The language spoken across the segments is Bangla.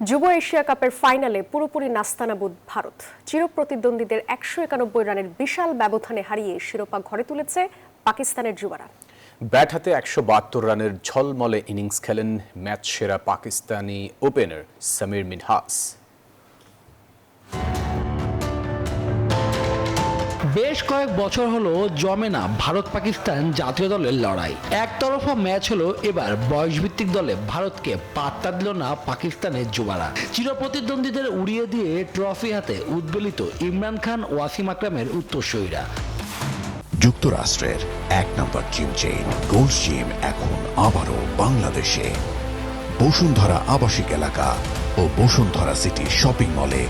যুব এশিয়া কাপের ফাইনালে পুরোপুরি নাস্তানাবুদ ভারত। চিরপ্রতিদ্বন্দ্বীদের ১৯১ রানের বিশাল ব্যবধানে হারিয়ে শিরোপা ঘরে তুলেছে পাকিস্তানের যুবারা। ব্যাট হাতে ১৭২ রানের ঝলমলে ইনিংস খেলেন ম্যাচ সেরা পাকিস্তানি ওপেনার সামির মিনহাজ। বেশ কয়েক বছর হলো জমে না ভারত পাকিস্তান জাতীয় দলের লড়াই। একতরফা ম্যাচ হলো এবার বয়সভিত্তিক দলে ভারতকে পাত্তা দিল না পাকিস্তানের যুবারা। চিরপ্রতিদ্বন্দ্বীদের উড়িয়ে দিয়ে ট্রফি হাতে উদ্বেলিত ইমরান খান, ওয়াসিম আকরামের উত্তরসূরিরা। যুক্তরাষ্ট্রের এক নম্বর জিম চেইন গোল্ড জিম এখন আবারও বাংলাদেশে। বসুন্ধরা আবাসিক এলাকা ও বসুন্ধরা সিটি শপিং মলে।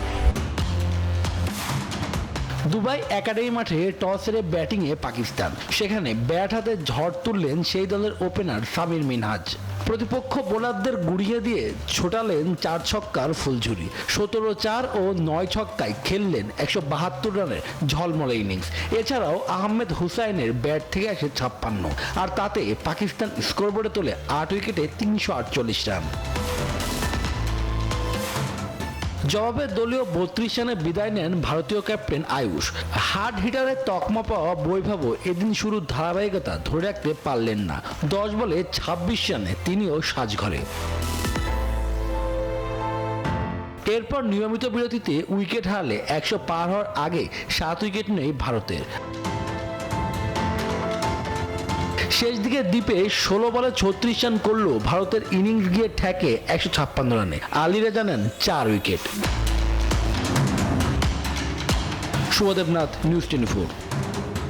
দুবাই একাডেমি মাঠে টস হেরে ব্যাটিংয়ে পাকিস্তান। সেখানে ব্যাট হাতে ঝড় তুললেন সেই দলের ওপেনার সামির মিনহাজ। প্রতিপক্ষ বোলারদের গুড়িয়ে দিয়ে ছোটালেন ৪ ছক্কার ফুলঝুরি। ১৭-৪ ও ৯ ছক্কায় খেললেন ১৭২ রানের ঝলমলে ইনিংস। এছাড়াও আহমেদ হুসাইনের ব্যাট থেকে আসে ৫৬, আর তাতে পাকিস্তান স্কোরবোর্ডে তোলে ৮ উইকেটে ৩৪৮ রান। জবাবে দলীয় ৩২ রানে বিদায় নেন ভারতীয় ক্যাপ্টেন আয়ুষ। হার্ড হিটারের তকমা পাওয়া বৈভবও এদিন শুরুর ধারাবাহিকতা ধরে রাখতে পারলেন না। ১০ বলে ২৬ রানে তিনিও সাজঘরে। এরপর নিয়মিত বিরতিতে উইকেট হারলে ১০০ পার হওয়ার আগে ৭ উইকেট নেই ভারতের। শেষ দিকে দ্বীপে ১৬ বলে ৩৬ রান করলেও ভারতের ইনিংস গিয়ে ঠেকে ১৫৬ রানে। আলীরা জানেন ৪ উইকেট। শুভদেবনাথ, নিউজ 24।